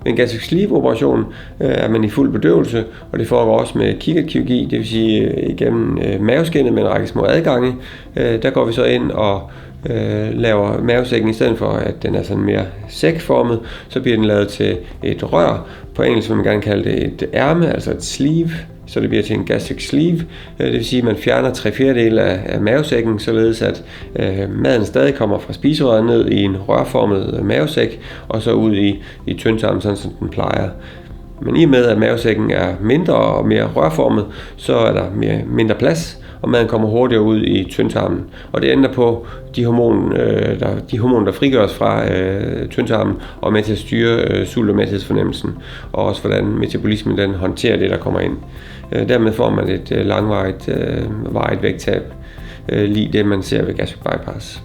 Ved en gastric sleeve operation er man i fuld bedøvelse, og det foregår også med kikkertkirurgi, det vil sige igennem maveskindet med en række små adgange. Der går vi så ind og laver mavesækken, i stedet for at den er sådan mere sækformet, så bliver den lavet til et rør. På engelsk vil man gerne kalde det et ærme, altså et sleeve, så det bliver til en gastric sleeve. Det vil sige, at man fjerner 3/4 af mavesækken, således at maden stadig kommer fra spiserøret ned i en rørformet mavesæk, og så ud i tyndtarmen, sådan som den plejer. Men i og med, at mavesækken er mindre og mere rørformet, så er der mindre plads, og maden kommer hurtigere ud i tyndtarmen. Og det ændrer på de hormoner, der frigøres fra tyndtarmen, og er med til at styre sult- og mæthedsfornemmelsen, og også hvordan metabolismen den håndterer det, der kommer ind. Dermed får man et langvarigt vægttab, lige det man ser ved gastric bypass.